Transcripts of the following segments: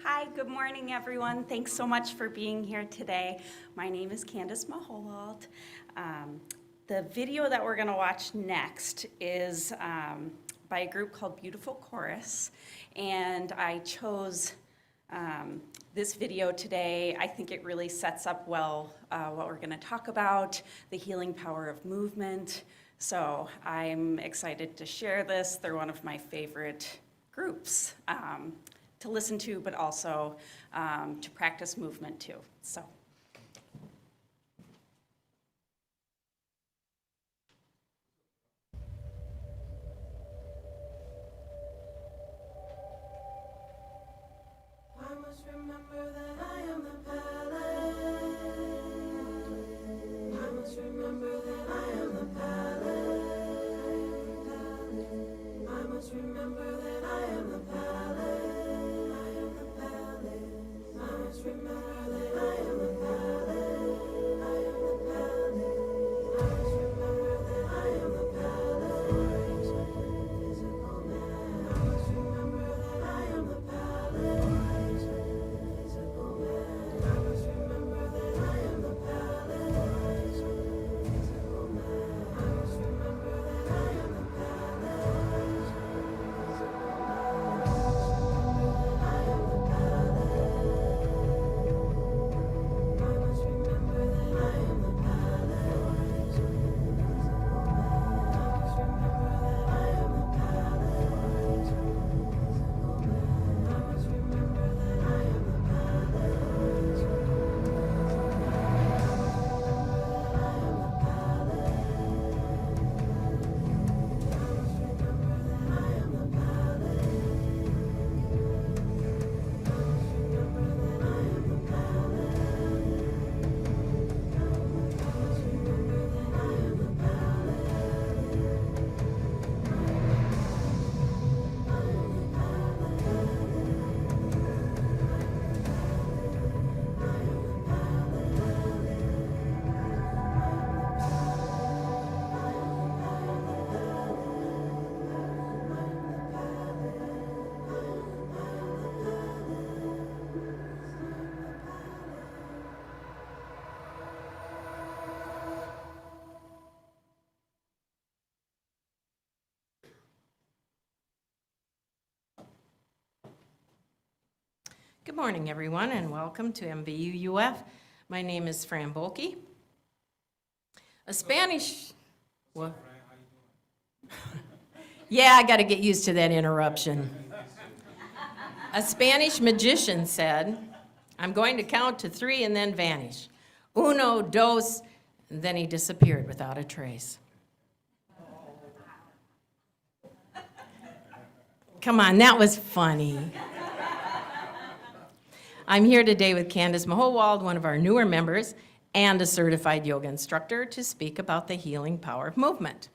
Hi, good morning, everyone. Thanks so much for being here today. My name is Candace Mahowald. The video that we're going to watch next is by a group called Beautiful Chorus, and I chose this video today. I think it really sets up well what we're going to talk about, the healing power of movement. So I'm excited to share this. They're one of my favorite groups to listen to, but also to practice movement too. So. I must remember that I am the palace. I must remember that I am the palace. I must remember that I am the palace. I must remember that I am the palace. I am the palace. I must remember that I am the palace. Physical man. I must remember that I am the palace. Physical man. I must remember that I am the palace. Physical man. I must remember that I am the palace. Physical man. I must remember that I am the palace. I must remember that I am the palace. Physical man. I must remember that I am the palace. Physical man. I must remember that I am the palace. Good morning, everyone, and welcome to MVUUF. My name is Fran Bohlke. A Spanish... What? Yeah, I got to get used to that interruption. A Spanish magician said, "I'm going to count to 3 and then vanish. Uno, dos," and then he disappeared without a trace. Come on, that was funny. I'm here today with Candace Mahowald, one of our newer members, and a certified yoga instructor to speak about the healing power of movement.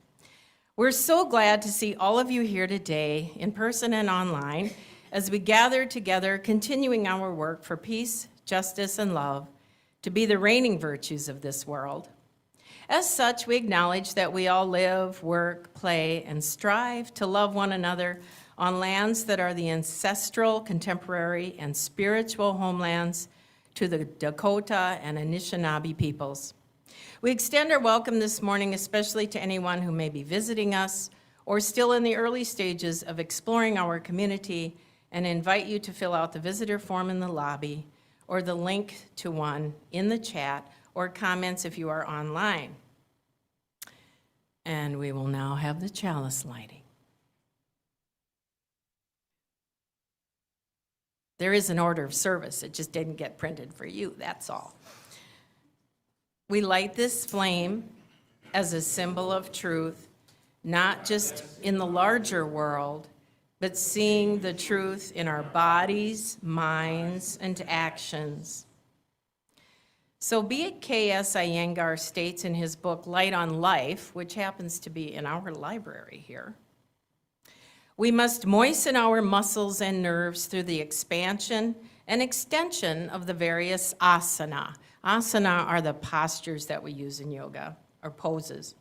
We're so glad to see all of you here today, in person and online, as we gather together, continuing our work for peace, justice, and love, to be the reigning virtues of this world. As such, we acknowledge that we all live, work, play, and strive to love one another on lands that are the ancestral, contemporary, and spiritual homelands to the Dakota and Anishinaabe peoples. We extend our welcome this morning especially to anyone who may be visiting us or still in the early stages of exploring our community, and invite you to fill out the visitor form in the lobby or the link to one in the chat or comments if you are online. And we will now have the chalice lighting. There is an order of service. It just didn't get printed for you, that's all. We light this flame as a symbol of truth, not just in the larger world, but seeing the truth in our bodies, minds, and actions. So B. K.S. Iyengar states in his book, Light on Life, which happens to be in our library here, "We must moisten our muscles and nerves through the expansion and extension of the various asana. Asana are the postures that we use in yoga, or poses.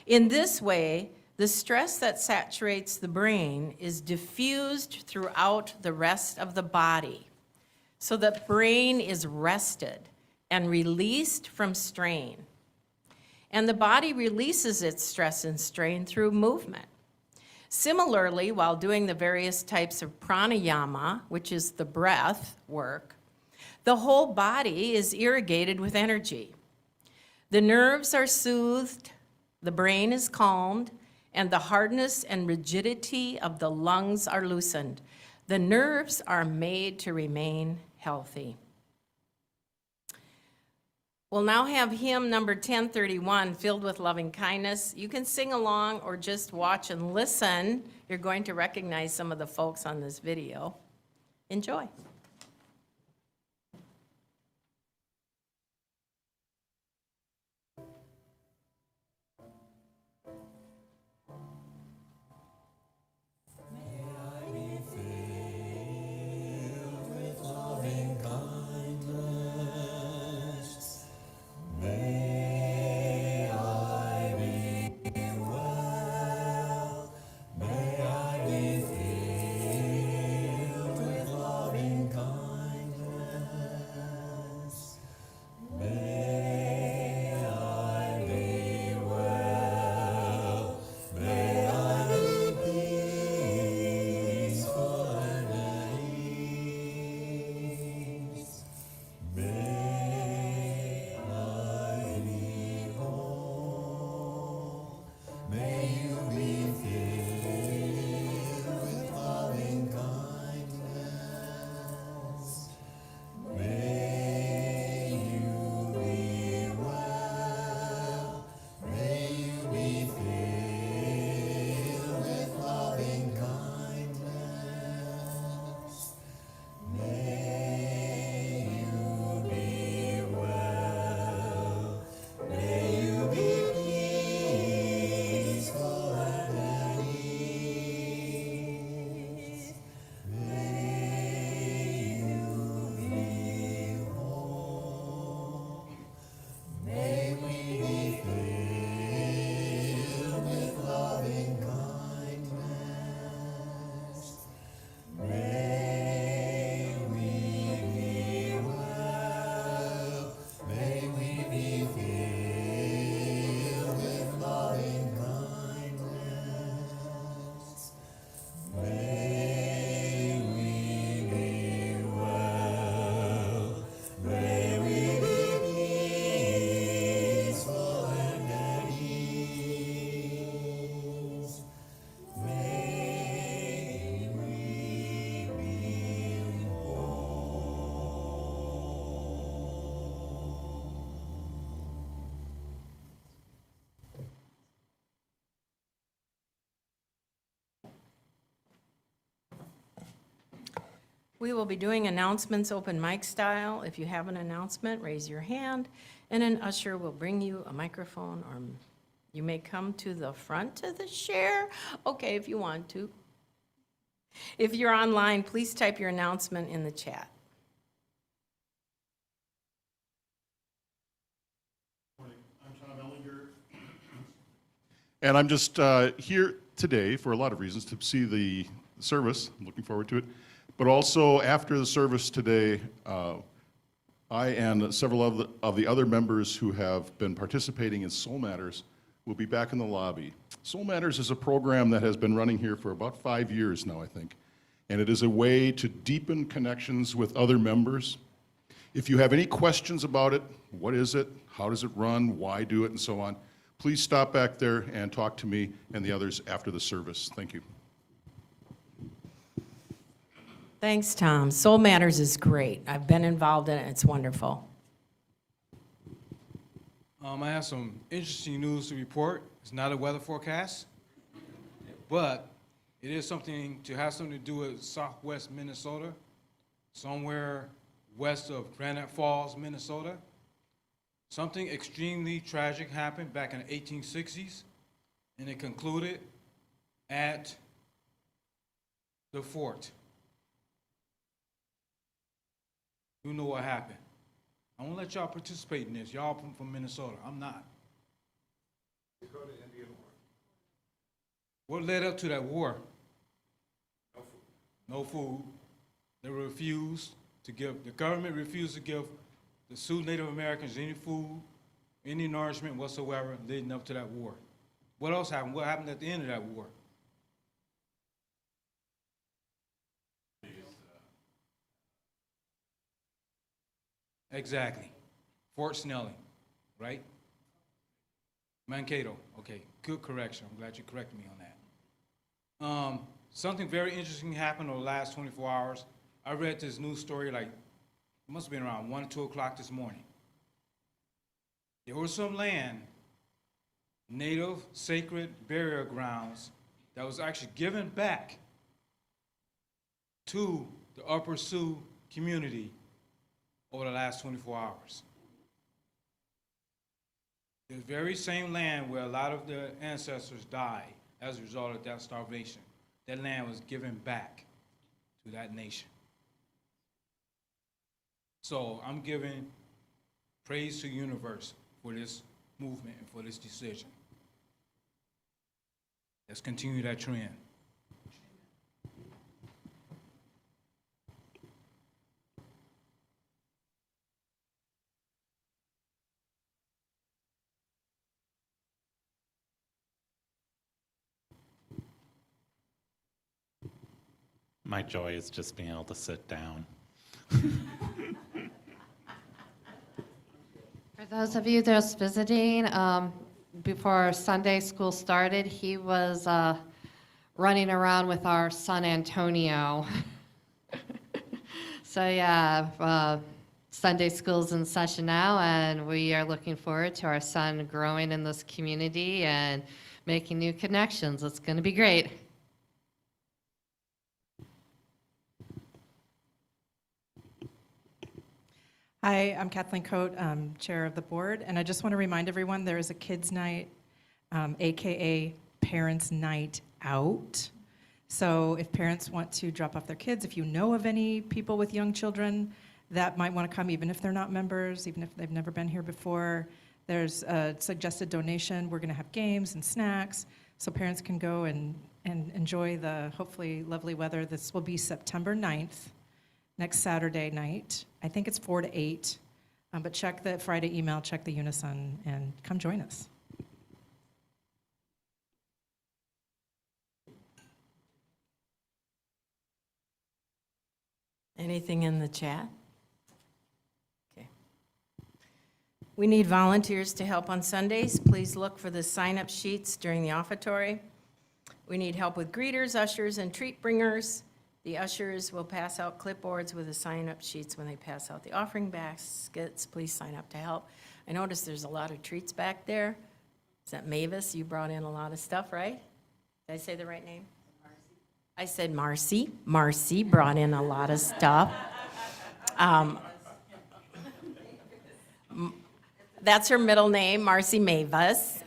In this way, the stress that saturates the brain is diffused throughout the rest of the body, so that brain is rested and released from strain. And the body releases its stress and strain through movement. Similarly, while doing the various types of pranayama, which is the breath work, the whole body is irrigated with energy. The nerves are soothed, the brain is calmed, and the hardness and rigidity of the lungs are loosened. The nerves are made to remain healthy. We'll now have hymn number 1031, Filled with Loving Kindness. You can sing along or just watch and listen. You're going to recognize some of the folks on this video. Enjoy. We will be doing announcements open mic style. If you have an announcement, raise your hand, and an usher will bring you a microphone, or you may come to the front of the share, okay, if you want to. If you're online, please type your announcement in the chat. And I'm just here today for a lot of reasons to see the service. I'm looking forward to it. But also after the service today, I and several of the other members who have been participating in Soul Matters will be back in the lobby. Soul Matters is a program that has been running here for about 5 years now, I think. And it is a way to deepen connections with other members. If you have any questions about it, what is it, how does it run, why do it, and so on, please stop back there and talk to me and the others after the service. Thank you. Thanks, Tom. Soul Matters is great. I've been involved in it. It's wonderful. I have some interesting news to report. It's not a weather forecast, but it is something to do with southwest Minnesota, somewhere west of Granite Falls, Minnesota. Something extremely tragic happened back in the 1860s, and it concluded at the fort. You know what happened. I want to let y'all participate in this. Y'all from Minnesota. I'm not. Dakota Indian War. What led up to that war? No food. No food. They refused. the government refused to give the Sioux Native Americans any food, any nourishment whatsoever leading up to that war. What else happened? What happened at the end of that war? Exactly. Fort Snelling, right? Mankato. Okay, good correction. I'm glad you corrected me on that. Something very interesting happened over the last 24 hours. I read this news story like, it must have been around 1 or 2 o'clock this morning. There was some land, native sacred burial grounds, that was actually given back to the Upper Sioux community over the last 24 hours. The very same land where a lot of the ancestors died as a result of that starvation, that land was given back to that nation. So I'm giving praise to the universe for this movement and for this decision. Let's continue that trend. My joy is just being able to sit down. For those of you that's visiting, before Sunday school started, he was running around with our son Antonio. So yeah, Sunday school's in session now, and we are looking forward to our son growing in this community and making new connections. It's going to be great. Hi, I'm Kathleen Coate, Chair of the Board, and I just want to remind everyone there is a Kids Night, AKA Parents Night Out. So if parents want to drop off their kids, if you know of any people with young children that might want to come, even if they're not members, even if they've never been here before, there's a suggested donation. We're going to have games and snacks, so parents can go and enjoy the hopefully lovely weather. This will be September 9th. Next Saturday night. I think it's 4 to 8, but check the Friday email, check the Unison, and come join us. Anything in the chat? Okay. We need volunteers to help on Sundays. Please look for the sign-up sheets during the offertory. We need help with greeters, ushers, and treat bringers. The ushers will pass out clipboards with the sign-up sheets when they pass out the offering baskets. Please sign up to help. I noticed there's a lot of treats back there. Is that Mavis? You brought in a lot of stuff, right? Did I say the right name? Marcy. I said Marcy. Marcy brought in a lot of stuff. That's her middle name, Marcy Mavis.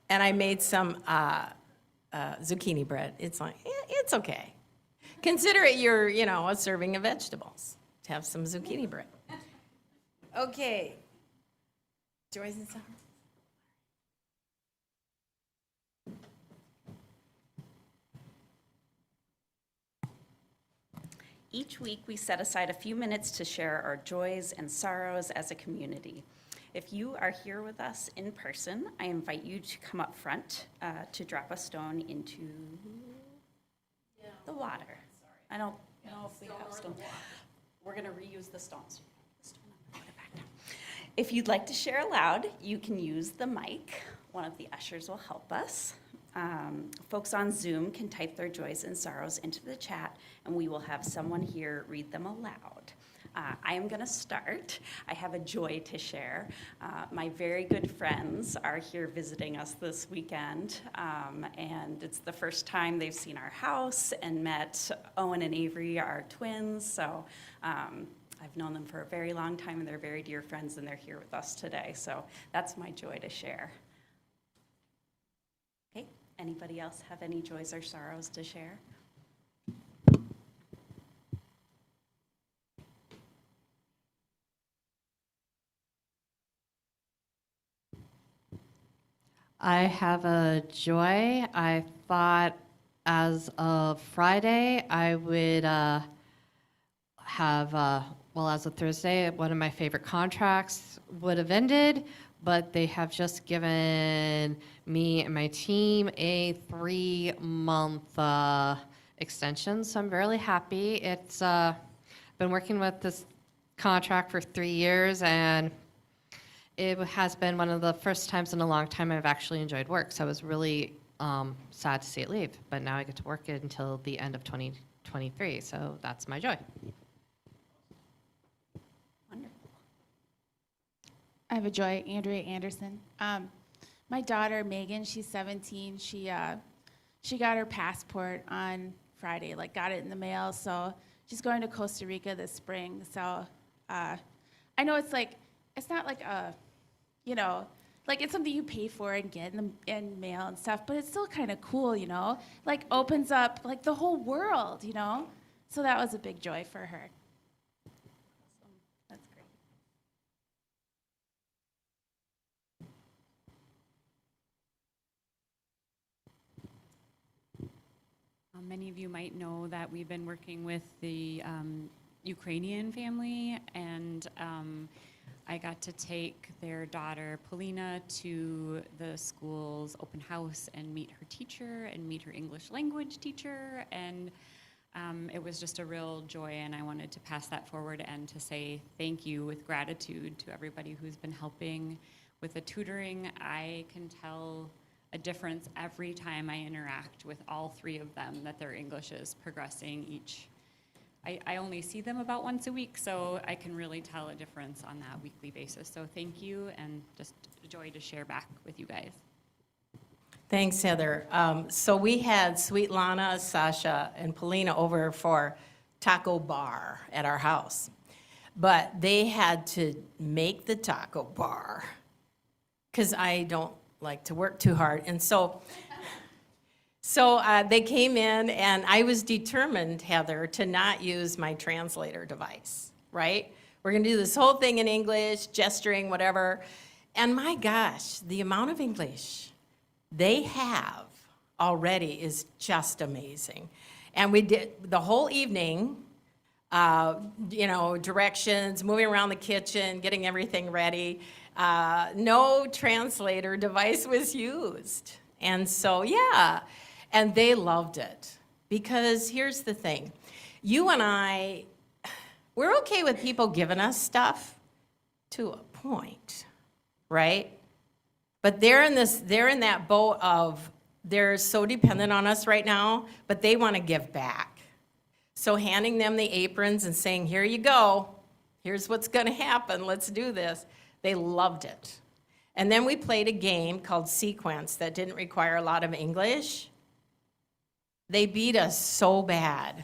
And I made some zucchini bread. It's like, it's okay. Consider it your, a serving of vegetables. To have some zucchini bread. Okay. Joyce and Summer. Each week, we set aside a few minutes to share our joys and sorrows as a community. If you are here with us in person, I invite you to come up front to drop a stone into the water. I don't know if we have stones. We're going to reuse the stones. If you'd like to share aloud, you can use the mic. One of the ushers will help us. Folks on Zoom can type their joys and sorrows into the chat, and we will have someone here read them aloud. I am going to start. I have a joy to share. My very good friends are here visiting us this weekend, and it's the first time they've seen our house and met Owen and Avery, our twins. So I've known them for a very long time, and they're very dear friends, and they're here with us today. So that's my joy to share. Okay, anybody else have any joys or sorrows to share? I have a joy. I thought as of Friday, I would have, well, as of Thursday, one of my favorite contracts would have ended, but they have just given me and my team a 3-month extension, so I'm really happy. It's been working with this contract for 3 years, and it has been one of the first times in a long time I've actually enjoyed work, so I was really sad to see it leave, but now I get to work it until the end of 2023, so that's my joy. Wonderful. I have a joy, Andrea Anderson. My daughter Megan, she's 17. She got her passport on Friday, like got it in the mail. So she's going to Costa Rica this spring. So I know it's not like a, like it's something you pay for and get in mail and stuff, but it's still kind of cool, like opens up like the whole world, So that was a big joy for her. That's great. Many of you might know that we've been working with the Ukrainian family, and I got to take their daughter Polina to the school's open house and meet her teacher and meet her English language teacher, and it was just a real joy, and I wanted to pass that forward and to say thank you with gratitude to everybody who's been helping with the tutoring. I can tell a difference every time I interact with all 3 of them that their English is progressing each. I only see them about once a week, so I can really tell a difference on that weekly basis. So thank you, and just a joy to share back with you guys. Thanks, Heather. So we had Sweet Lana, Sasha, and Polina over for taco bar at our house. But they had to make the taco bar because I don't like to work too hard. And so they came in, and I was determined, Heather, to not use my translator device, right? We're going to do this whole thing in English, gesturing, whatever. And my gosh, the amount of English they have already is just amazing. And we did the whole evening, directions, moving around the kitchen, getting everything ready. No translator device was used. And so, yeah, and they loved it. Because here's the thing. You and I, we're okay with people giving us stuff to a point, right? But they're in that boat of, they're so dependent on us right now, but they want to give back. So handing them the aprons and saying, here you go, here's what's going to happen, let's do this. They loved it. And then we played a game called Sequence that didn't require a lot of English. They beat us so bad.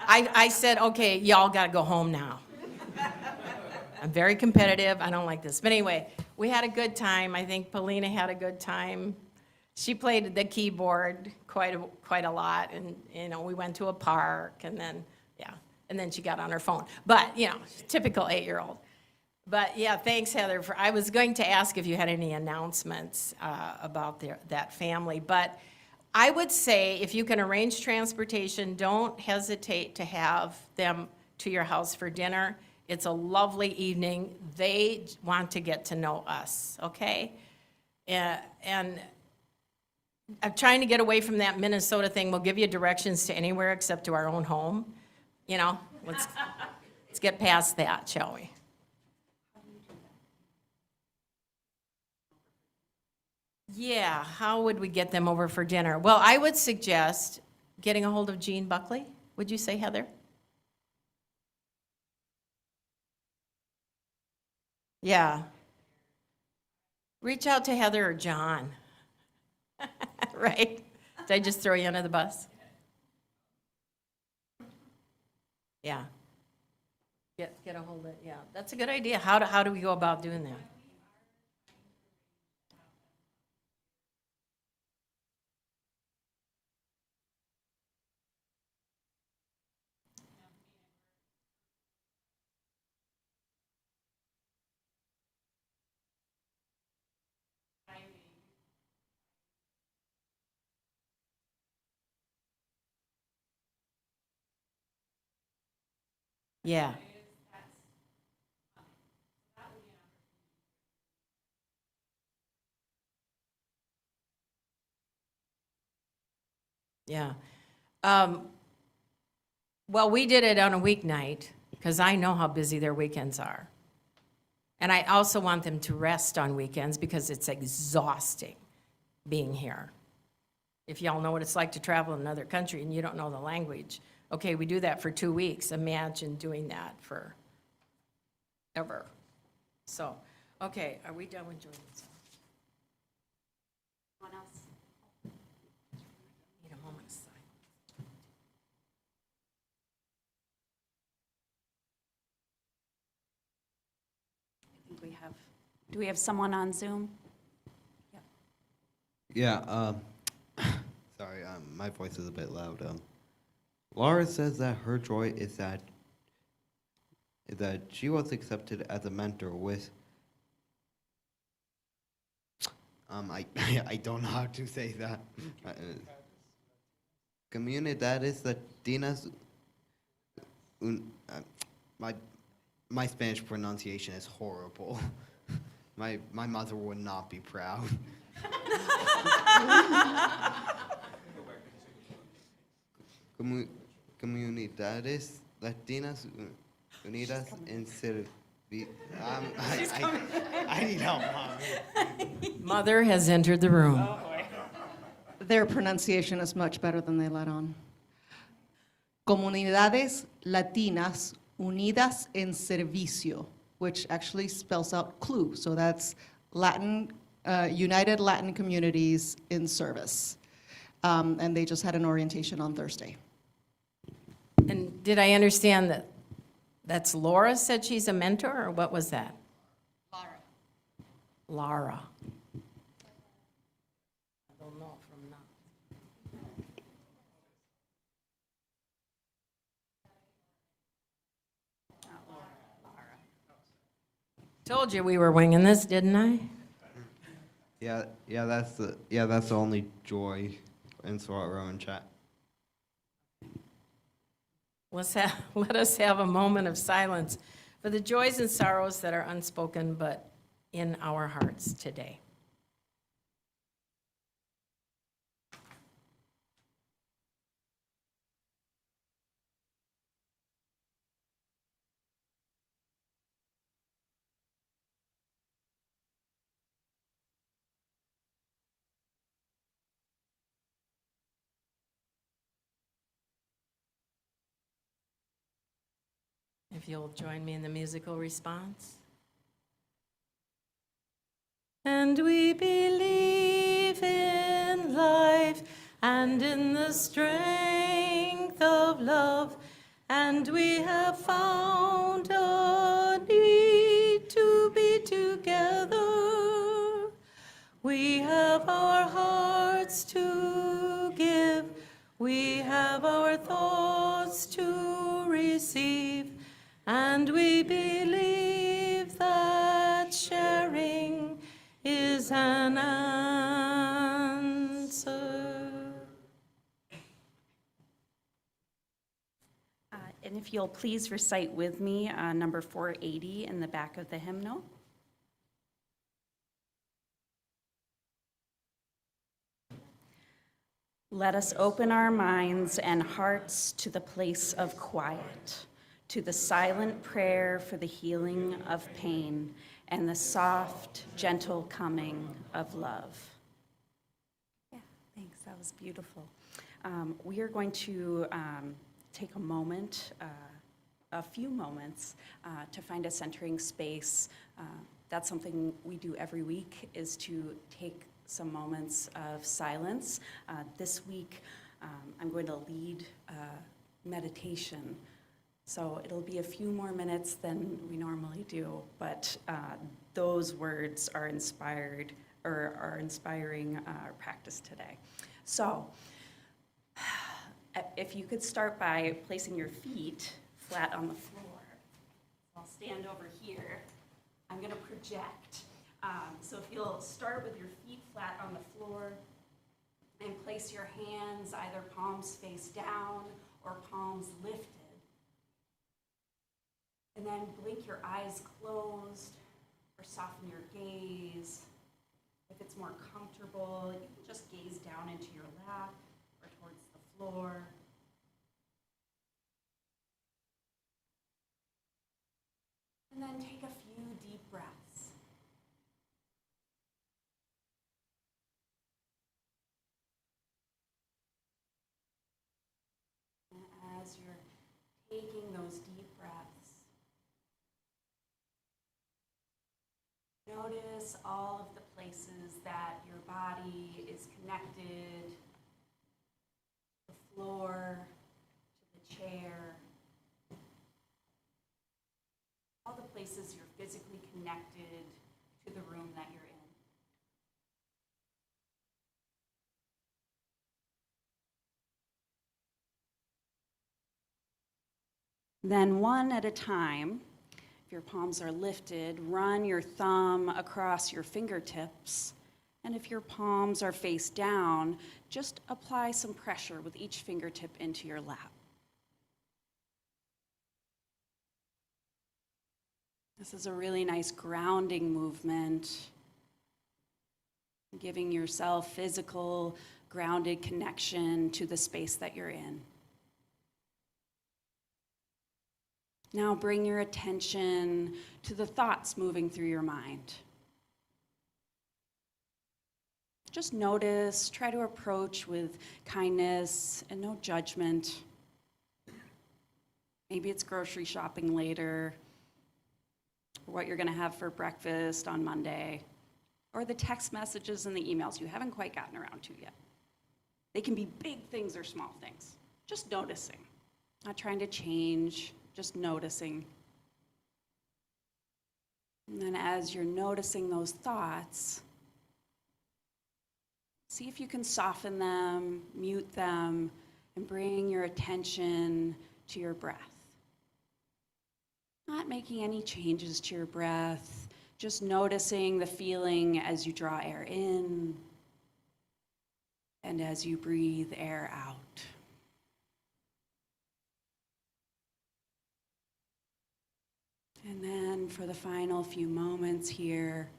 I said, okay, y'all got to go home now. I'm very competitive. I don't like this. But anyway, we had a good time. I think Polina had a good time. She played the keyboard quite a lot. And, we went to a park. And then, and then she got on her phone. But, typical 8-year-old. But, yeah, thanks, Heather. I was going to ask if you had any announcements about that family. But I would say if you can arrange transportation, don't hesitate to have them to your house for dinner. It's a lovely evening. They want to get to know us, okay? And I'm trying to get away from that Minnesota thing. We'll give you directions to anywhere except to our own home. Let's get past that, shall we? Yeah, how would we get them over for dinner? Well, I would suggest getting a hold of Jean Buckley. Would you say, Heather? Yeah. Reach out to Heather or John. Right? Did I just throw you under the bus? Yeah. Get a hold of, yeah. That's a good idea. How do we go about doing that? Yeah. Yeah. Well, we did it on a weeknight because I know how busy their weekends are. And I also want them to rest on weekends because it's exhausting being here. If y'all know what it's like to travel in another country and you don't know the language, okay, we do that for 2 weeks. Imagine doing that for ever. So, okay, are we done with Jordan's? Anyone else? Need a moment of silence. I think we have, do we have someone on Zoom? Yeah, sorry, my voice is a bit loud. Laura says that her joy is that she was accepted as a mentor with I don't know how to say that. Comunidades Latinas. My Spanish pronunciation is horrible. My mother would not be proud. Comunidades Latinas Unidas en Servicio. I need help, Mommy. Mother has entered the room. Their pronunciation is much better than they let on. Comunidades Latinas Unidas en Servicio, which actually spells out CLU. So that's Latin, United Latin Communities in Service. And they just had an orientation on Thursday. And did I understand that that's Laura said she's a mentor, or what was that? Lara. I don't know from now. Told you we were winging this, didn't I? Yeah, that's the only joy in sorrow and chat. Let us have a moment of silence for the joys and sorrows that are unspoken but in our hearts today. If you'll join me in the musical response. And we believe in life and in the strength of love, and we have found a need to be together. We have our hearts to give, we have our thoughts to receive, and we believe that sharing is an answer. And if you'll please recite with me number 480 in the back of the hymnal. Let us open our minds and hearts to the place of quiet, to the silent prayer for the healing of pain and the soft, gentle coming of love. Yeah, thanks. That was beautiful. We are going to take a moment, a few moments, to find a centering space. That's something we do every week, is to take some moments of silence. This week, I'm going to lead meditation. So it'll be a few more minutes than we normally do, but those words are inspired, or are inspiring our practice today. So if you could start by placing your feet flat on the floor. I'll stand over here. I'm going to project. So if you'll start with your feet flat on the floor and place your hands either palms face down or palms lifted. And then blink your eyes closed or soften your gaze. If it's more comfortable, you can just gaze down into your lap or towards the floor. And then take a few deep breaths. And as you're taking those deep breaths, notice all of the places that your body is connected to the floor, to the chair, all the places you're physically connected to the room that you're in. Then one at a time, if your palms are lifted, run your thumb across your fingertips. And if your palms are face down, just apply some pressure with each fingertip into your lap. This is a really nice grounding movement, giving yourself physical, grounded connection to the space that you're in. Now bring your attention to the thoughts moving through your mind. Just notice, try to approach with kindness and no judgment. Maybe it's grocery shopping later, or what you're going to have for breakfast on Monday, or the text messages and the emails you haven't quite gotten around to yet. They can be big things or small things. Just noticing, not trying to change, just noticing. And then as you're noticing those thoughts, see if you can soften them, mute them, and bring your attention to your breath. Not making any changes to your breath, just noticing the feeling as you draw air in and as you breathe air out. And then for the final few moments here,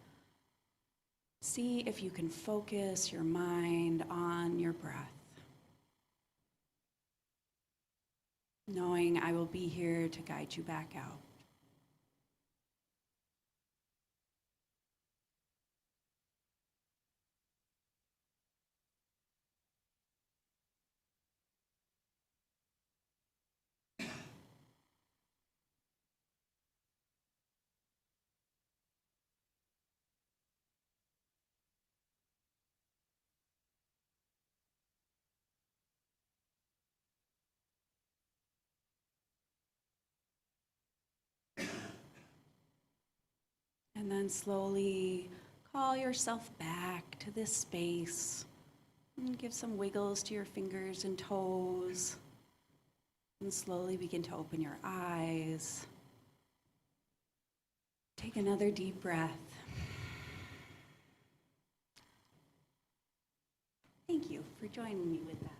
see if you can focus your mind on your breath. Knowing I will be here to guide you back out. And then slowly call yourself back to this space. And give some wiggles to your fingers and toes. And slowly begin to open your eyes. Take another deep breath. Thank you for joining me with that.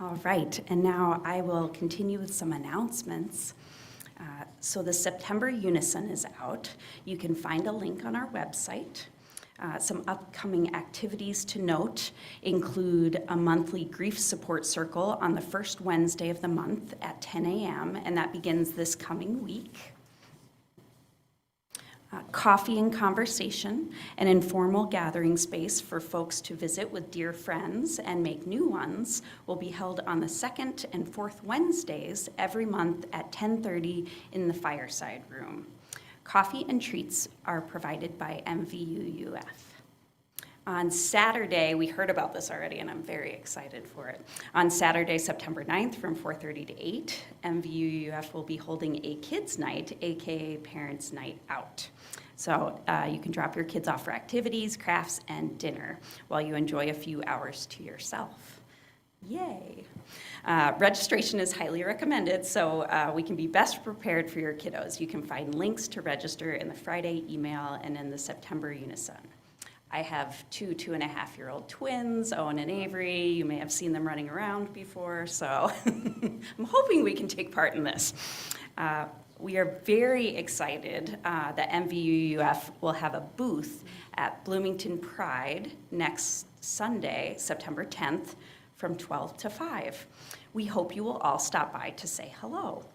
All right, and now I will continue with some announcements. So the September Unison is out. You can find a link on our website. Some upcoming activities to note include a monthly grief support circle on the first Wednesday of the month at 10 a.m., and that begins this coming week. Coffee and conversation, an informal gathering space for folks to visit with dear friends and make new ones, will be held on the second and fourth Wednesdays every month at 10:30 in the Fireside Room. Coffee and treats are provided by MVUUF. On Saturday, we heard about this already, and I'm very excited for it. On Saturday, September 9th, from 4:30 to 8, MVUUF will be holding a kids' night, aka Parents' Night Out. So you can drop your kids off for activities, crafts, and dinner while you enjoy a few hours to yourself. Yay! Registration is highly recommended, so we can be best prepared for your kiddos. You can find links to register in the Friday email and in the September Unison. I have two 2.5-year-old twins, Owen and Avery. You may have seen them running around before, so I'm hoping we can take part in this. We are very excited that MVUUF will have a booth at Bloomington Pride next Sunday, September 10th, from 12 to 5. We hope you will all stop by to say hello.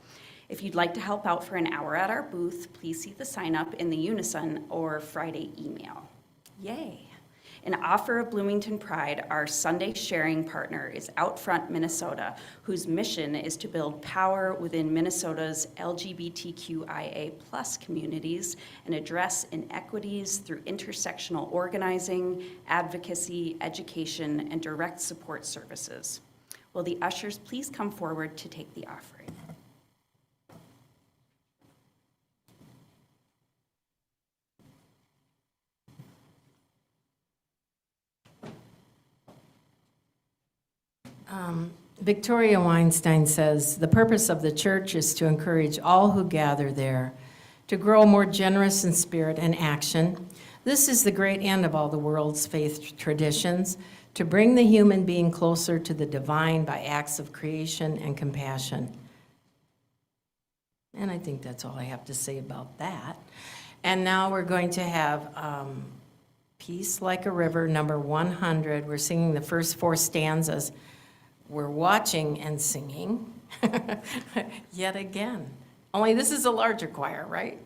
If you'd like to help out for an hour at our booth, please see the sign up in the Unison or Friday email. Yay. In offer of Bloomington Pride, our Sunday sharing partner is Outfront Minnesota, whose mission is to build power within Minnesota's LGBTQIA+ communities and address inequities through intersectional organizing, advocacy, education, and direct support services. Will the ushers please come forward to take the offering? Victoria Weinstein says, "The purpose of the church is to encourage all who gather there to grow more generous in spirit and action. This is the great end of all the world's faith traditions, to bring the human being closer to the divine by acts of creation and compassion." And I think that's all I have to say about that. And now we're going to have Peace Like a River, number 100. We're singing the first 4 stanzas. We're watching and singing yet again. Only this is a larger choir, right?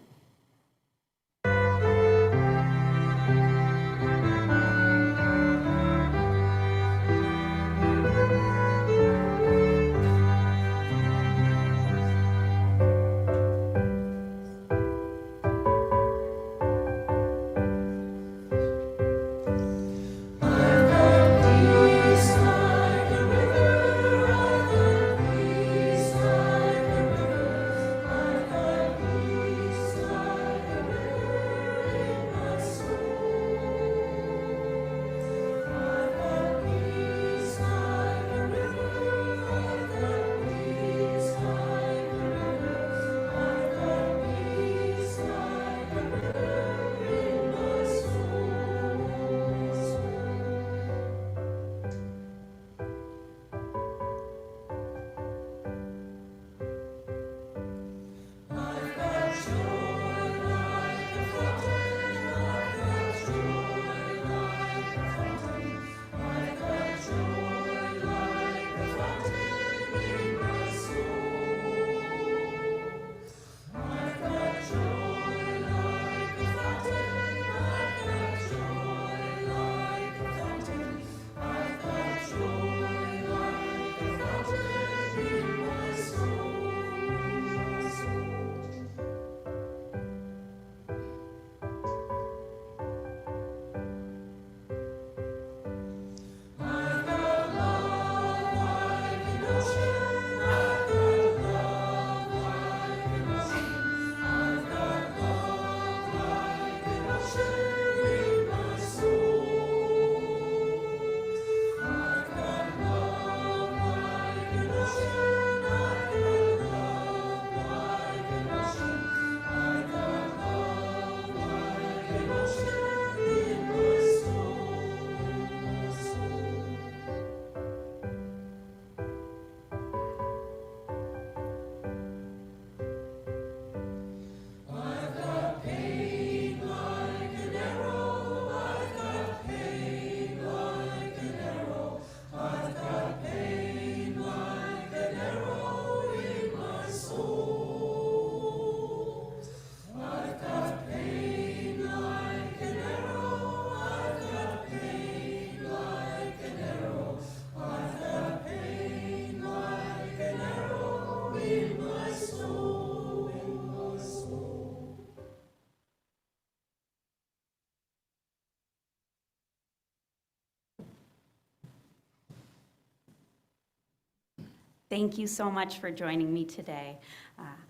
Thank you so much for joining me today.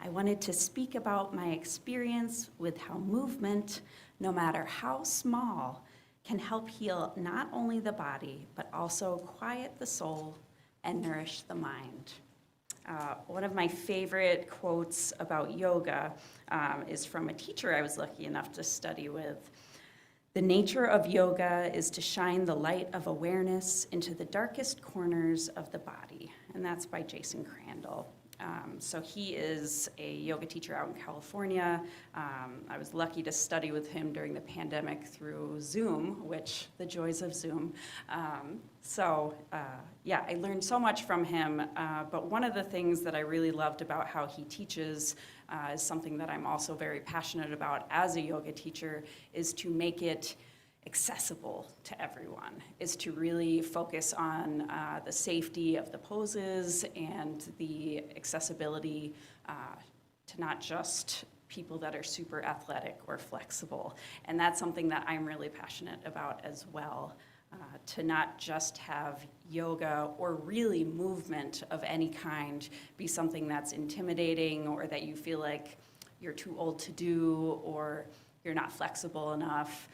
I wanted to speak about my experience with how movement, no matter how small, can help heal not only the body, but also quiet the soul and nourish the mind. One of my favorite quotes about yoga is from a teacher I was lucky enough to study with. The nature of yoga is to shine the light of awareness into the darkest corners of the body, and that's by Jason Crandall. So he is a yoga teacher out in California. I was lucky to study with him during the pandemic through Zoom, which the joys of Zoom. Yeah, I learned so much from him, but one of the things that I really loved about how he teaches is something that I'm also very passionate about as a yoga teacher, is to make it accessible to everyone, is to really focus on the safety of the poses and the accessibility to not just people that are super athletic or flexible. And that's something that I'm really passionate about as well, to not just have yoga or really movement of any kind be something that's intimidating or that you feel like you're too old to do or you're not flexible enough.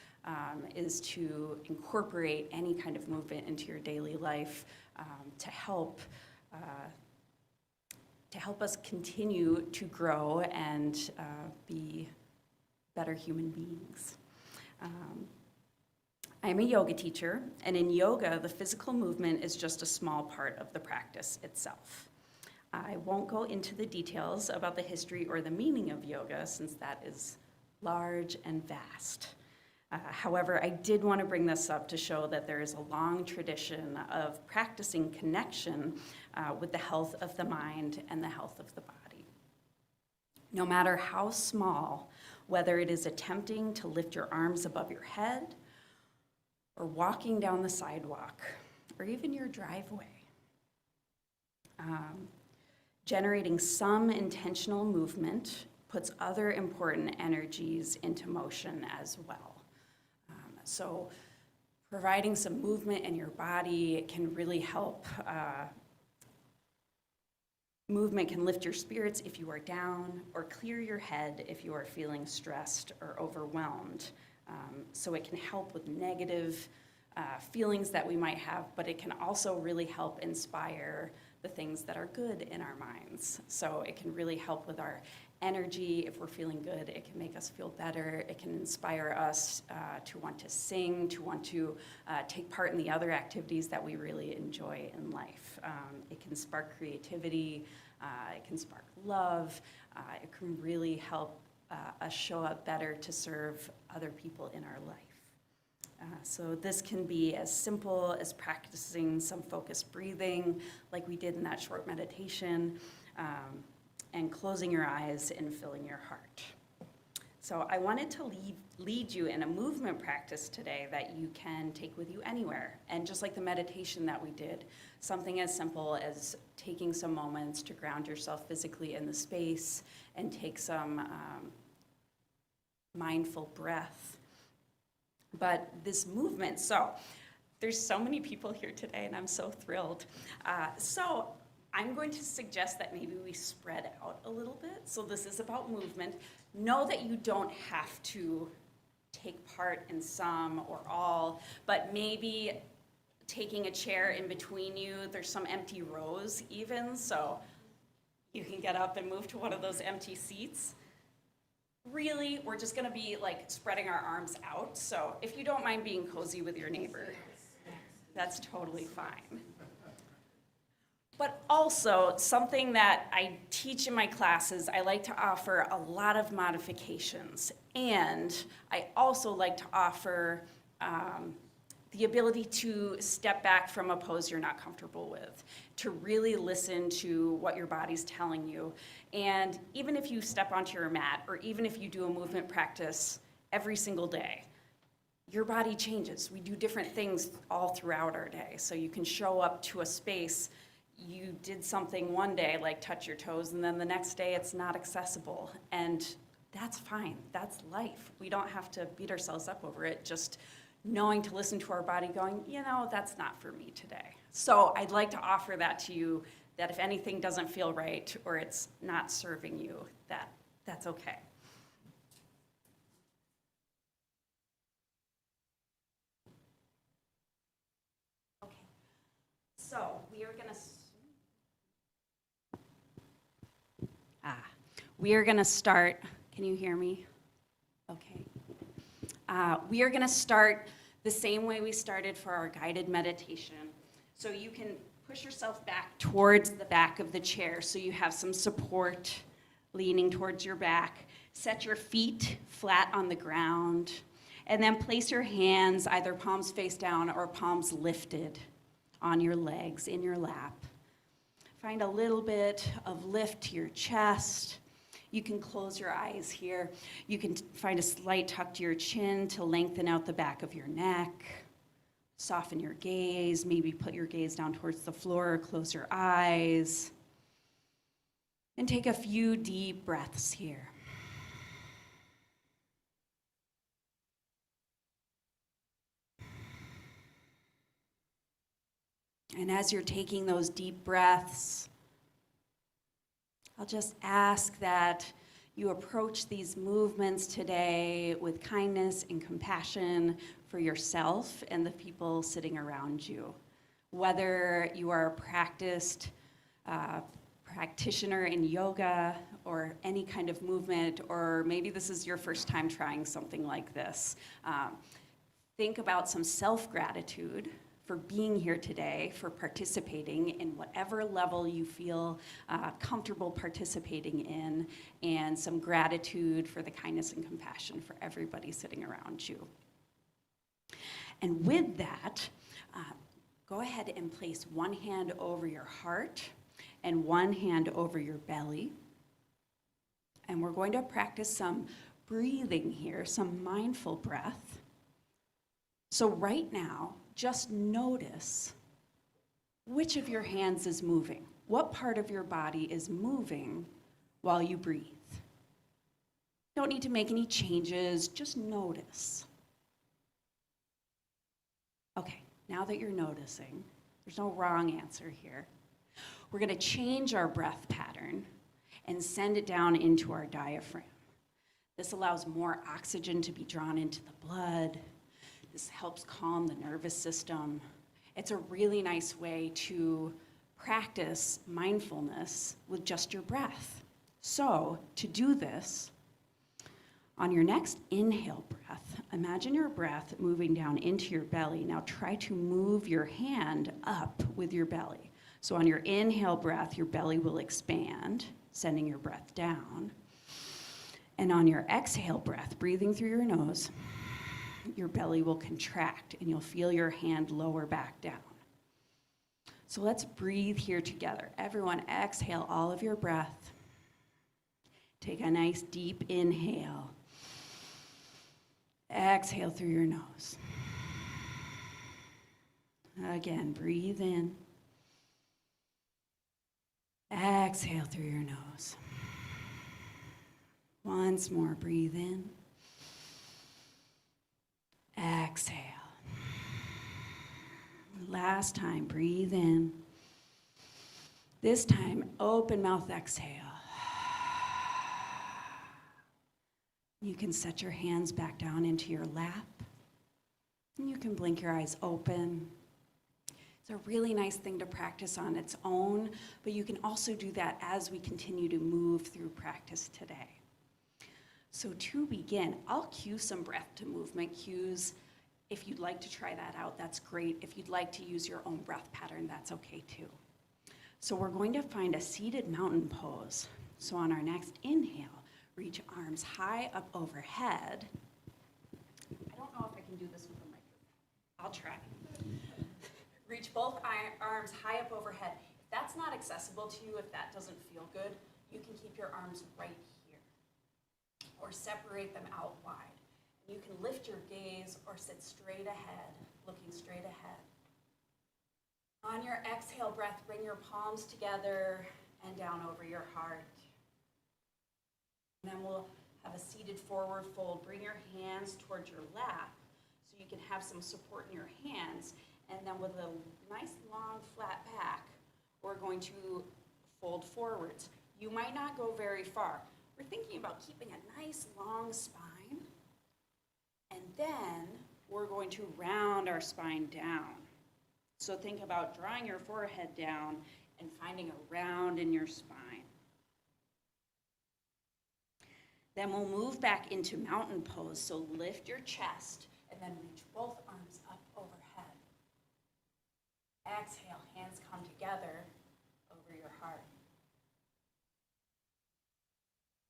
Is to incorporate any kind of movement into your daily life to help us continue to grow and be better human beings. I'm a yoga teacher, and in yoga, the physical movement is just a small part of the practice itself. I won't go into the details about the history or the meaning of yoga, since that is large and vast. However, I did want to bring this up to show that there is a long tradition of practicing connection with the health of the mind and the health of the body. No matter how small, whether it is attempting to lift your arms above your head, or walking down the sidewalk, or even your driveway, generating some intentional movement puts other important energies into motion as well. So providing some movement in your body can really help. Movement can lift your spirits if you are down, or clear your head if you are feeling stressed or overwhelmed. So it can help with negative feelings that we might have, but it can also really help inspire the things that are good in our minds. So it can really help with our energy. If we're feeling good, it can make us feel better. It can inspire us to want to sing, to want to take part in the other activities that we really enjoy in life. It can spark creativity. It can spark love. It can really help us show up better to serve other people in our life. So this can be as simple as practicing some focused breathing, like we did in that short meditation, and closing your eyes and filling your heart. So I wanted to lead you in a movement practice today that you can take with you anywhere. And just like the meditation that we did, something as simple as taking some moments to ground yourself physically in the space and take some mindful breath. But this movement, so there's so many people here today and I'm so thrilled. So I'm going to suggest that maybe we spread out a little bit. So this is about movement. Know that you don't have to take part in some or all, but maybe taking a chair in between you. There's some empty rows even, so you can get up and move to one of those empty seats. Really, we're just gonna be like spreading our arms out. So if you don't mind being cozy with your neighbor, that's totally fine. But also, something that I teach in my classes, I like to offer a lot of modifications. And I also like to offer the ability to step back from a pose you're not comfortable with, to really listen to what your body's telling you. And even if you step onto your mat, or even if you do a movement practice every single day, your body changes. We do different things all throughout our day. So you can show up to a space. You did something one day, like touch your toes, and then the next day it's not accessible. And that's fine. That's life. We don't have to beat ourselves up over it. Just knowing to listen to our body going, you know, that's not for me today. So I'd like to offer that to you, that if anything doesn't feel right or it's not serving you, that's okay. Okay. So we are going to start. Can you hear me? Okay. We are going to start the same way we started for our guided meditation. So you can push yourself back towards the back of the chair so you have some support leaning towards your back. Set your feet flat on the ground, and then place your hands either palms face down or palms lifted on your legs in your lap. Find a little bit of lift to your chest. You can close your eyes here. You can find a slight tuck to your chin to lengthen out the back of your neck. Soften your gaze. Maybe put your gaze down towards the floor or close your eyes. And take a few deep breaths here. And as you're taking those deep breaths, I'll just ask that you approach these movements today with kindness and compassion for yourself and the people sitting around you. Whether you are a practitioner in yoga or any kind of movement, or maybe this is your first time trying something like this, think about some self-gratitude for being here today, for participating in whatever level you feel comfortable participating in, and some gratitude for the kindness and compassion for everybody sitting around you. And with that, go ahead and place one hand over your heart and one hand over your belly. And we're going to practice some breathing here, some mindful breath. So right now, just notice which of your hands is moving. What part of your body is moving while you breathe? Don't need to make any changes, just notice. Okay, now that you're noticing, there's no wrong answer here. We're going to change our breath pattern and send it down into our diaphragm. This allows more oxygen to be drawn into the blood. This helps calm the nervous system. It's a really nice way to practice mindfulness with just your breath. So, to do this, on your next inhale breath, imagine your breath moving down into your belly. Now try to move your hand up with your belly. So on your inhale breath, your belly will expand, sending your breath down. And on your exhale breath, breathing through your nose, your belly will contract and you'll feel your hand lower back down. So let's breathe here together. Everyone exhale all of your breath. Take a nice deep inhale. Exhale through your nose. Again, breathe in. Exhale through your nose. Once more, breathe in. Exhale. Last time, breathe in. This time, open mouth exhale. You can set your hands back down into your lap. And you can blink your eyes open. It's a really nice thing to practice on its own, but you can also do that as we continue to move through practice today. So to begin, I'll cue some breath to movement cues. If you'd like to try that out, that's great. If you'd like to use your own breath pattern, that's okay too. So we're going to find a seated mountain pose. So on our next inhale, reach arms high up overhead. I don't know if I can do this with a microphone. I'll try. Reach both arms high up overhead. If that's not accessible to you, if that doesn't feel good, you can keep your arms right here or separate them out wide. You can lift your gaze or sit straight ahead, looking straight ahead. On your exhale breath, bring your palms together and down over your heart. And then we'll have a seated forward fold. Bring your hands towards your lap so you can have some support in your hands. And then with a nice long flat back, we're going to fold forwards. You might not go very far. We're thinking about keeping a nice long spine. And then we're going to round our spine down. So think about drawing your forehead down and finding a round in your spine. Then we'll move back into mountain pose. So lift your chest and then reach both arms up overhead. Exhale, hands come together over your heart.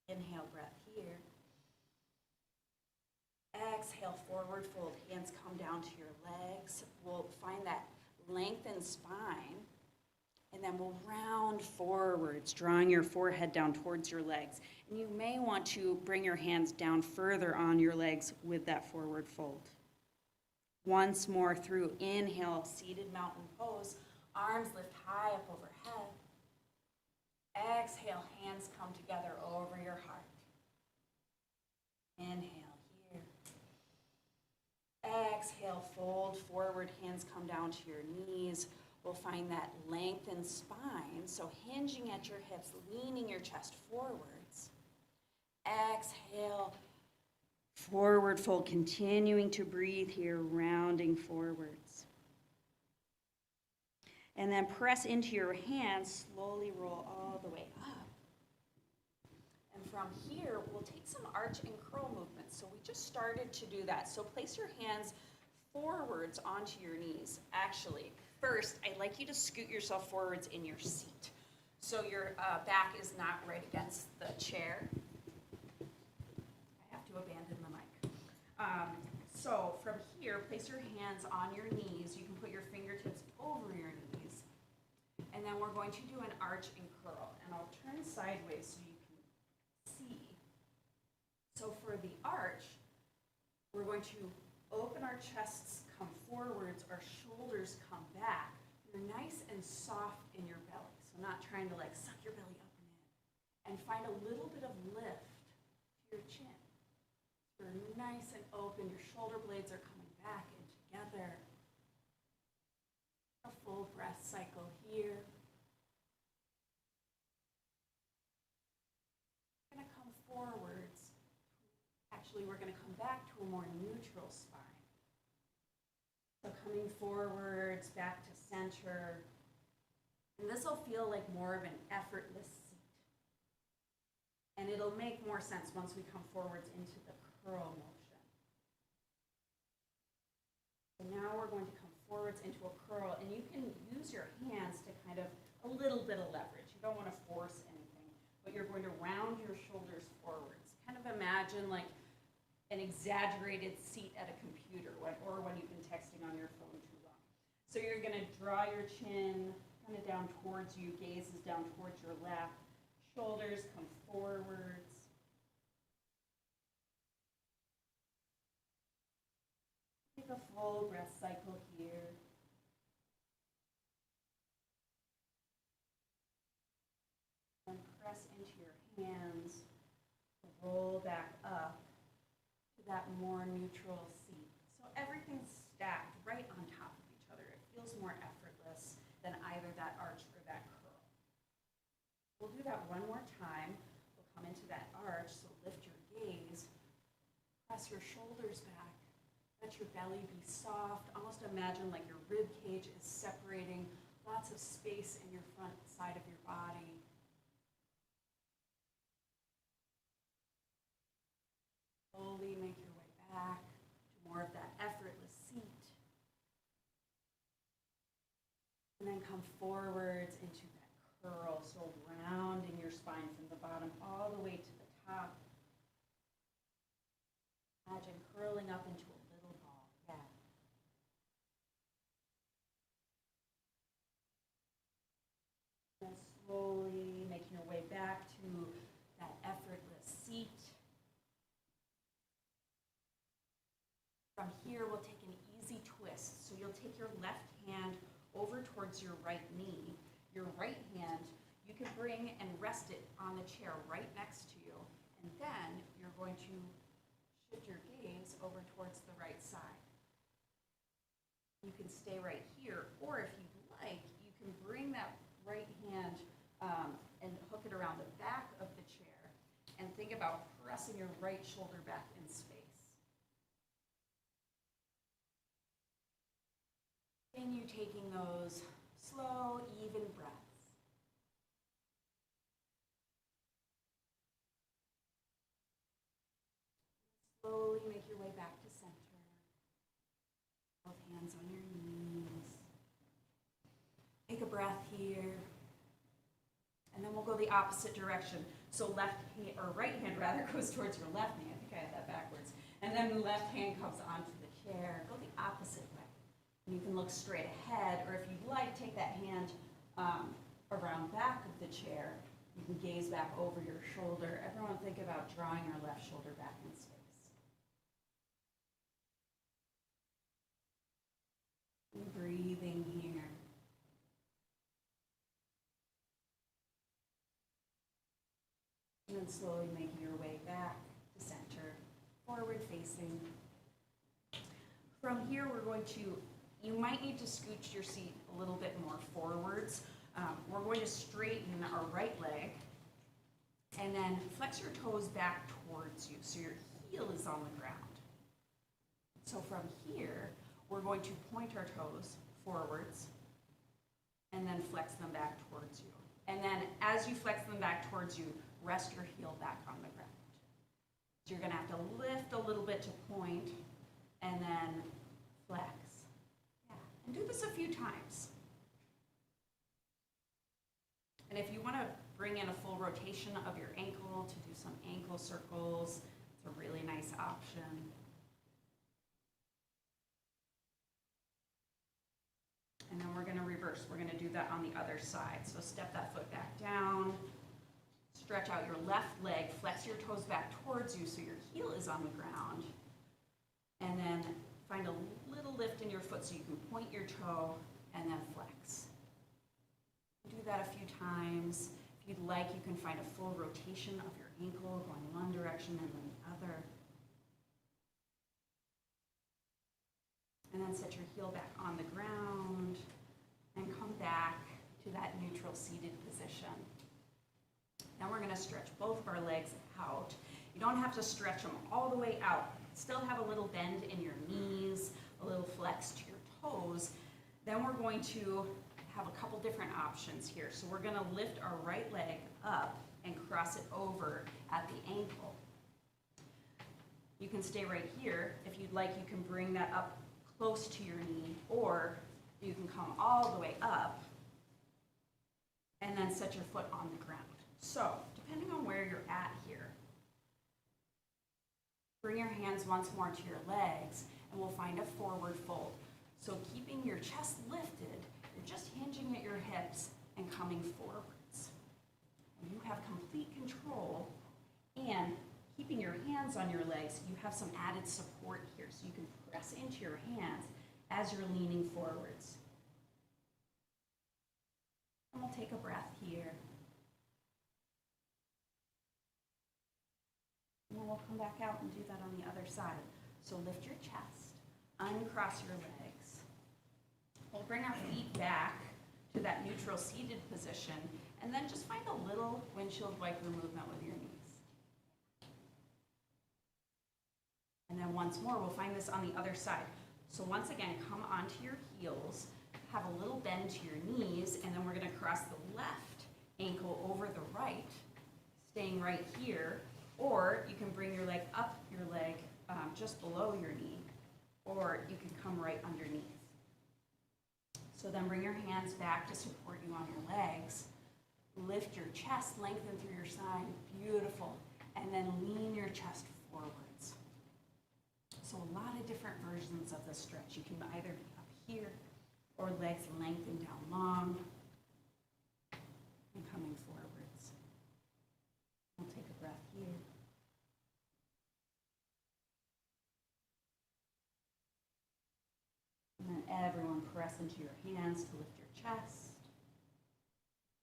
Inhale, breath here. Exhale, forward fold, hands come down to your legs. We'll find that lengthened spine, and then we'll round forwards, drawing your forehead down towards your legs. And you may want to bring your hands down further on your legs with that forward fold. Once more through, inhale, seated mountain pose, arms lift high up overhead. Exhale, hands come together over your heart. Inhale here. Exhale, fold forward, hands come down to your knees. We'll find that lengthened spine, so hinging at your hips, leaning your chest forwards. Exhale, forward fold, continuing to breathe here, rounding forwards. And then press into your hands, slowly roll all the way up. And from here, we'll take some arch and curl movements. So we just started to do that. So place your hands forwards onto your knees. Actually, first, I'd like you to scoot yourself forwards in your seat. So your back is not right against the chair. I have to abandon the mic. So from here, place your hands on your knees. You can put your fingertips over your knees. And then we're going to do an arch and curl. And I'll turn sideways so you can see. So for the arch, we're going to open our chests, come forwards, our shoulders come back. You're nice and soft in your belly. So not trying to like suck your belly up and in. And find a little bit of lift to your chin. You're nice and open, your shoulder blades are coming back and together. A full breath cycle here. We're going to come forwards. Actually, we're going to come back to a more neutral spine. So coming forwards, back to center. And this will feel like more of an effortless seat. And it'll make more sense once we come forwards into the curl motion. So now we're going to come forwards into a curl, and you can use your hands to kind of a little bit of leverage. You don't want to force anything, but you're going to round your shoulders forwards. Kind of imagine like an exaggerated seat at a computer or when you've been texting on your phone too long. So you're going to draw your chin kind of down towards you, gaze is down towards your lap, shoulders come forwards. Take a full breath cycle here. And press into your hands, roll back up to that more neutral seat. So everything's stacked right on top of each other. It feels more effortless than either that arch or that curl. We'll do that one more time. We'll come into that arch, so lift your gaze, press your shoulders back. Let your belly be soft. Almost imagine like your rib cage is separating, lots of space in your front side of your body. Slowly make your way back to more of that effortless seat. And then come forwards into that curl, so rounding your spine from the bottom all the way to the top. Imagine curling up into a little ball. Yeah. And slowly making your way back to that effortless seat. From here, we'll take an easy twist. So you'll take your left hand over towards your right knee. Your right hand, you can bring and rest it on the chair right next to you. And then you're going to shift your gaze over towards the right side. You can stay right here, or if you'd like, you can bring that right hand and hook it around the back of the chair and think about pressing your right shoulder back in space. Continue taking those slow, even breaths. Both hands on your knees. Take a breath here. And then we'll go the opposite direction. So left hand, or right hand rather, goes towards your left knee. I think I had that backwards. And then the left hand comes onto the chair. Go the opposite way. And you can look straight ahead, or if you'd like, take that hand around back of the chair. You can gaze back over your shoulder. Everyone think about drawing your left shoulder back in space. And breathing here. And then slowly making your way back to center, forward facing. From here, we're going to, you might need to scooch your seat a little bit more forwards. We're going to straighten our right leg and then flex your toes back towards you so your heel is on the ground. So from here, we're going to point our toes forwards and then flex them back towards you. And then as you flex them back towards you, rest your heel back on the ground. So you're gonna have to lift a little bit to point and then flex. Yeah, and do this a few times. And if you wanna bring in a full rotation of your ankle to do some ankle circles, it's a really nice option. And then we're gonna reverse. We're gonna do that on the other side. So step that foot back down, stretch out your left leg, flex your toes back towards you so your heel is on the ground. And then find a little lift in your foot so you can point your toe and then flex. Do that a few times. If you'd like, you can find a full rotation of your ankle going one direction and then the other. And then set your heel back on the ground and come back to that neutral seated position. Now we're gonna stretch both of our legs out. You don't have to stretch them all the way out. Still have a little bend in your knees, a little flex to your toes. Then we're going to have a couple different options here. So we're gonna lift our right leg up and cross it over at the ankle. You can stay right here. If you'd like, you can bring that up close to your knee, or you can come all the way up and then set your foot on the ground. So, depending on where you're at here, bring your hands once more to your legs and we'll find a forward fold. So keeping your chest lifted, you're just hinging at your hips and coming forwards. And you have complete control, and keeping your hands on your legs, you have some added support here, so you can press into your hands as you're leaning forwards. And we'll take a breath here. And then we'll come back out and do that on the other side. So lift your chest, uncross your legs. We'll bring our feet back to that neutral seated position, and then just find a little windshield wiper movement with your knees. And then once more, we'll find this on the other side. So once again, come onto your heels, have a little bend to your knees, and then we're gonna cross the left ankle over the right, staying right here, or you can bring your leg up your leg just below your knee, or you can come right underneath. So then bring your hands back to support you on your legs. Lift your chest, lengthen through your spine, beautiful, and then lean your chest forwards. So a lot of different versions of the stretch. You can either be up here or legs lengthened down long and coming forwards. We'll take a breath here. And then everyone press into your hands to lift your chest.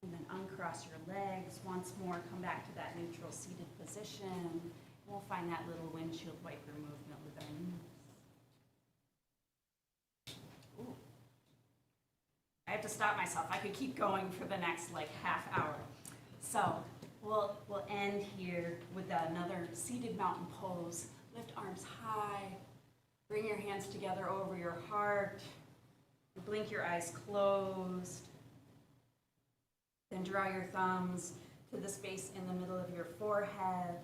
And then uncross your legs once more. Come back to that neutral seated position. And we'll find that little windshield wiper movement with our knees. Ooh. I have to stop myself. I could keep going for the next half hour. So we'll end here with another seated mountain pose. Lift arms high. Bring your hands together over your heart. Blink your eyes closed. Then draw your thumbs to the space in the middle of your forehead.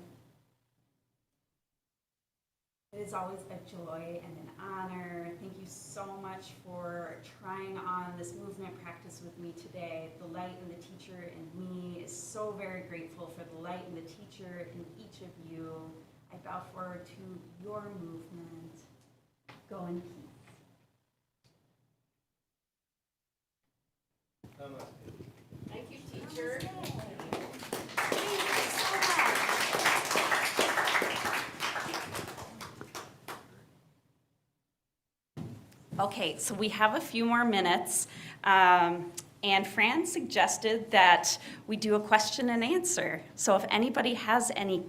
It is always a joy and an honor. Thank you so much for trying on this movement practice with me today. The light in the teacher in me is so very grateful for the light in the teacher in each of you. I bow forward to your movement. Go in peace. Thank you, teacher. Okay, so we have a few more minutes, and Fran suggested that we do a question and answer. So if anybody has any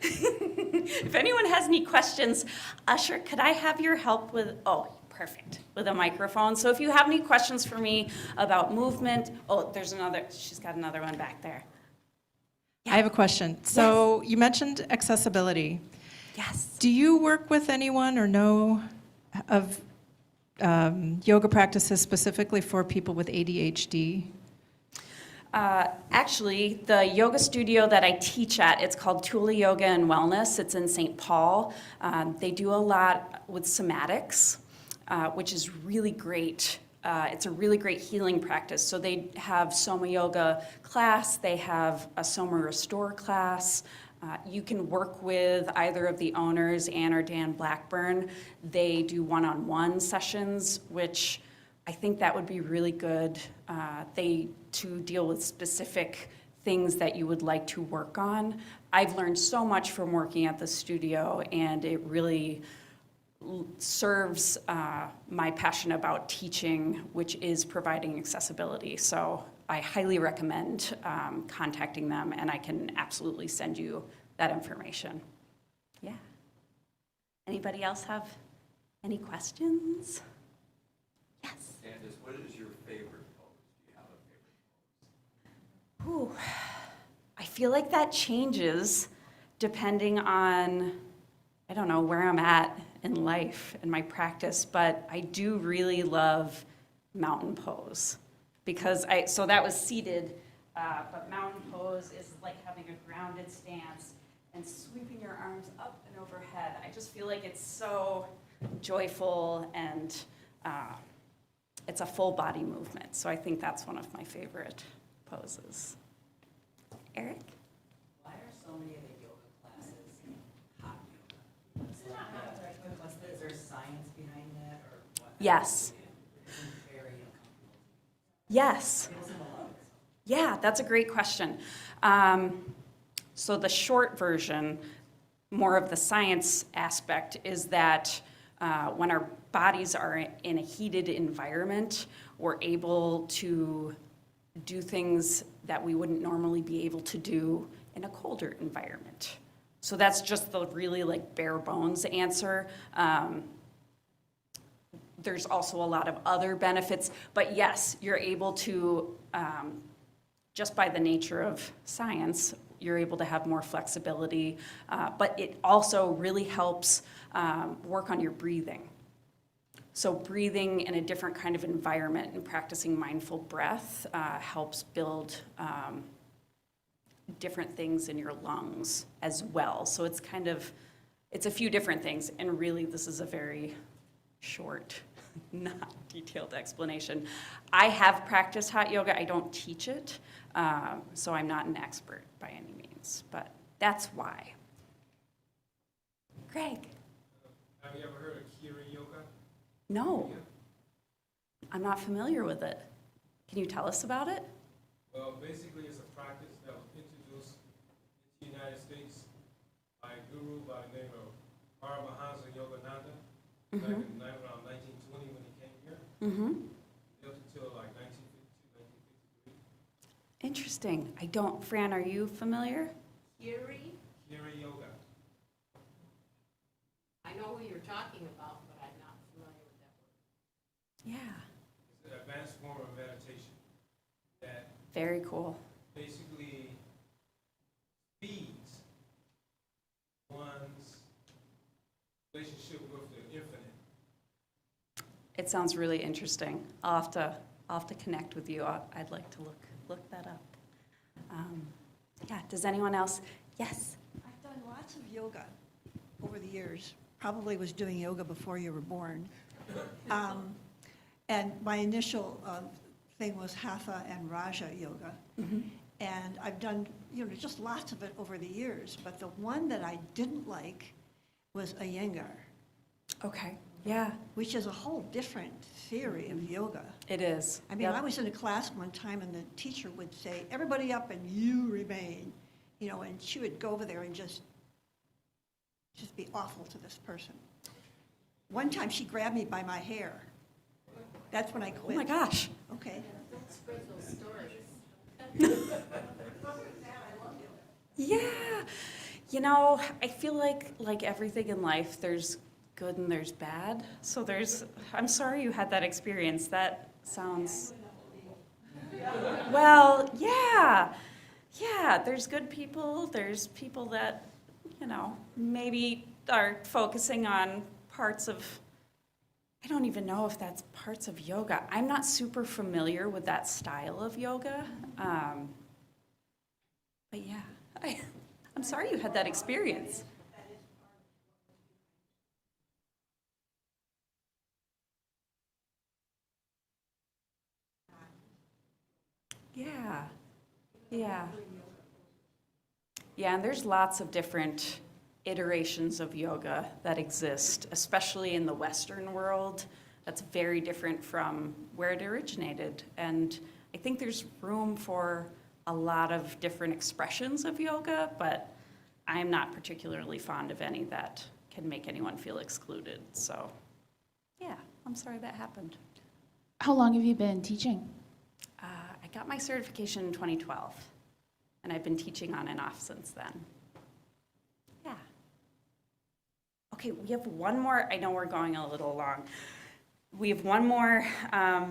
if anyone has any questions, Usher, could I have your help with, oh, perfect, with a microphone. So if you have any questions for me about movement, oh, there's another, she's got another one back there. I have a question. So you mentioned accessibility. Yes. Do you work with anyone or know of yoga practices specifically for people with ADHD? Actually, the yoga studio that I teach at, it's called Tula Yoga and Wellness. It's in St. Paul. They do a lot with somatics, which is really great. It's a really great healing practice. So they have Soma Yoga class, they have a Soma Restore class. You can work with either of the owners, Ann or Dan Blackburn. They do one-on-one sessions, which I think that would be really good. To deal with specific things that you would like to work on. I've learned so much from working at the studio, and it really serves my passion about teaching, which is providing accessibility. So I highly recommend contacting them, and I can absolutely send you that information. Yeah. Anybody else have any questions? Yes. Candace, what is your favorite pose? Do you have a favorite pose? Ooh, I feel like that changes depending on, I don't know, where I'm at in life and my practice, but I do really love mountain pose because so that was seated, but mountain pose is like having a grounded stance and sweeping your arms up and overhead. I just feel like it's so joyful and it's a full body movement. So I think that's one of my favorite poses. Eric? Why are so many of the yoga classes hot yoga? Is there science behind that or what? Yes. It's very uncomfortable. Yes. Yeah, that's a great question. So the short version, more of the science aspect, is that when our bodies are in a heated environment, we're able to do things that we wouldn't normally be able to do in a colder environment. So that's just the really like bare bones answer. There's also a lot of other benefits, but yes, you're able to, just by the nature of science, you're able to have more flexibility, but it also really helps work on your breathing. So breathing in a different kind of environment and practicing mindful breath helps build different things in your lungs as well. So it's kind of, it's a few different things, and really this is a very short, not detailed explanation. I have practiced hot yoga, I don't teach it, so I'm not an expert by any means, but that's why. Greg? Have you ever heard of Kiri Yoga? No, I'm not familiar with it. Can you tell us about it? Well, basically, it's a practice that was introduced into the United States by a guru by the name of Paramahansa Yogananda back in around 1920 when he came here. Built until like 1952, 1953. Interesting. I don't, Fran, are you familiar? Kiri? Kiri Yoga. I know who you're talking about, but I'm not familiar with that word. Yeah. It's an advanced form of meditation that Very cool. basically feeds one's relationship with the infinite. It sounds really interesting. I'll have to connect with you. I'd like to look that up. Yeah, does anyone else? Yes? I've done lots of yoga over the years, probably was doing yoga before you were born. And my initial thing was Hatha and Raja yoga. And I've done, just lots of it over the years. But the one that I didn't like was Iyengar, Okay, yeah, which is a whole different theory of yoga. it is. I mean, Yep. I was in a class one time and the teacher would say, everybody up and you remain, and she would go over there and just be awful to this person. One time she grabbed me by my hair. That's when I Oh quit. my gosh. Okay. Yeah, I feel like everything in life, there's good and there's bad. So I'm sorry you had that experience. That sounds, well, yeah, there's good people, there's people that, maybe are focusing on parts of, I don't even know if that's parts of yoga. I'm not super familiar with that style of yoga. But yeah, I'm sorry you had that experience. Yeah, yeah. Yeah, and there's lots of different iterations of yoga that exist, especially in the Western world. That's very different from where it originated. And I think there's room for a lot of different expressions of yoga, but I'm not particularly fond of any that can make anyone feel excluded. So, yeah, I'm sorry that happened. How long have you been teaching? I got my certification in 2012, and I've been teaching on and off since then. Yeah. Okay, we have one more. I know we're going a little long. We have one more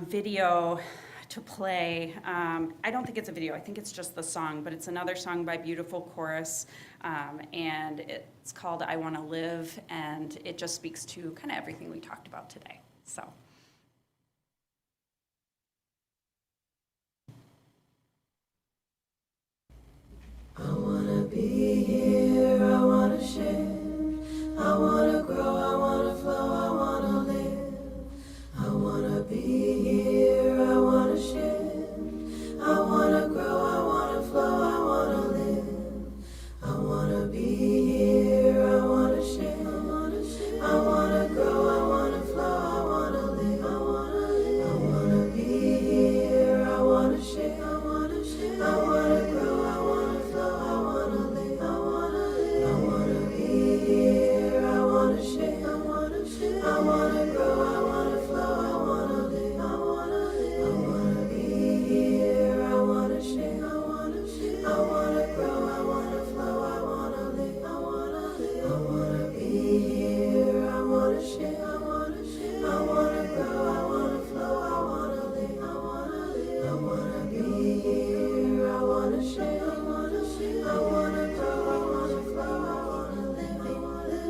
video to play. I don't think it's a video. I think it's just the song, but it's another song by Beautiful Chorus, and it's called I Want to Live, and it just speaks to kind of everything we talked about today. So. I wanna be here, I wanna share, I wanna grow, I wanna flow, I wanna live. I wanna be here, I wanna share, I wanna grow, I wanna flow, I wanna live. I wanna be here, I wanna share, I wanna grow, I wanna flow, I wanna live. I wanna be here, I wanna share, I wanna grow, I wanna flow, I wanna live. I wanna be here, I wanna share, I wanna grow, I wanna flow, I wanna live. I wanna be here, I wanna share, I wanna grow, I wanna flow, I wanna live. I wanna be here, I wanna share, I wanna grow, I wanna flow, I wanna live. I wanna be here, I wanna share, I wanna grow, I wanna flow, I wanna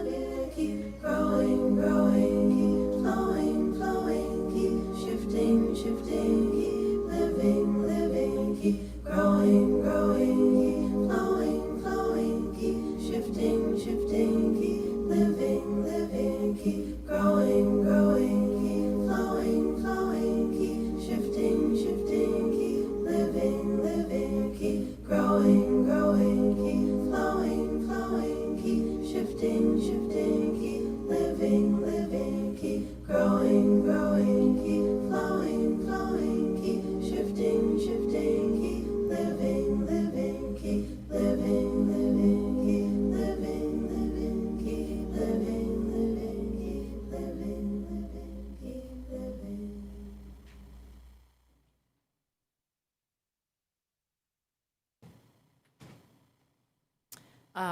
live. Keep growing, growing, keep flowing, flowing, keep shifting, shifting, keep living, living, keep growing, growing, keep flowing, flowing, keep shifting, shifting, keep living, living, keep growing, growing, keep flowing, flowing, keep shifting, shifting, keep living, living, keep growing, growing, keep flowing, flowing, keep shifting, shifting, keep living, living, keep growing, growing, keep flowing, flowing, keep shifting, shifting, keep living, living, keep living, living, keep living, living, keep living, living, keep living, living, keep living.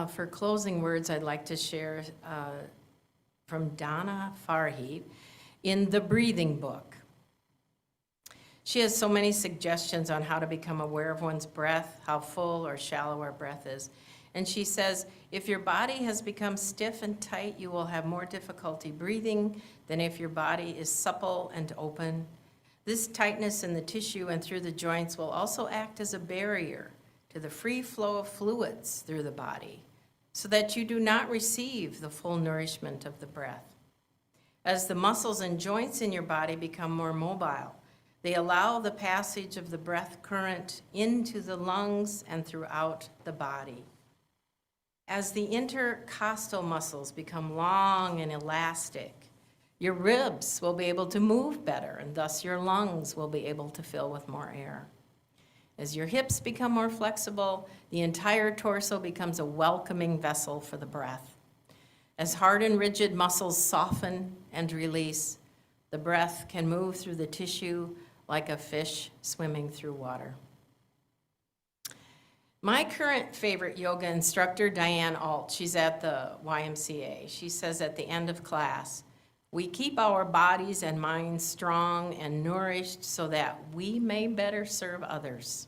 For closing words, I'd like to share from Donna Farhi in The Breathing Book. She has so many suggestions on how to become aware of one's breath, how full or shallow our breath is. And she says, if your body has become stiff and tight, you will have more difficulty breathing than if your body is supple and open. This tightness in the tissue and through the joints will also act as a barrier to the free flow of fluids through the body. so that you do not receive the full nourishment of the breath. As the muscles and joints in your body become more mobile, they allow the passage of the breath current into the lungs and throughout the body. As the intercostal muscles become long and elastic, your ribs will be able to move better, and thus your lungs will be able to fill with more air. As your hips become more flexible, the entire torso becomes a welcoming vessel for the breath. As hard and rigid muscles soften and release, the breath can move through the tissue like a fish swimming through water. My current favorite yoga instructor, Diane Alt, she's at the YMCA. She says at the end of class, we keep our bodies and minds strong and nourished so that we may better serve others.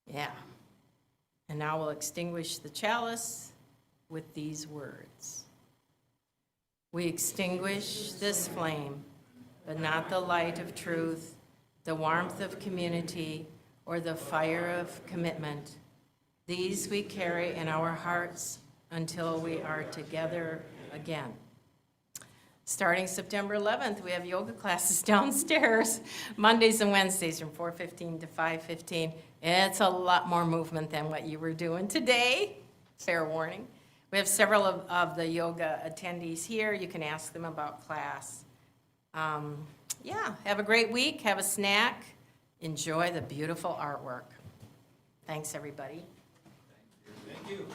Yeah. And now we'll extinguish the chalice with these words. We extinguish this flame, but not the light of truth, the warmth of community, or the fire of commitment. These we carry in our hearts until we are together again. Starting September 11th, we have yoga classes downstairs, Mondays and Wednesdays from 4:15 to 5:15. It's a lot more movement than what you were doing today, fair warning. We have several of the yoga attendees here. You can ask them about class. Yeah, have a great week, have a snack, enjoy the beautiful artwork. Thanks, everybody. Thank you.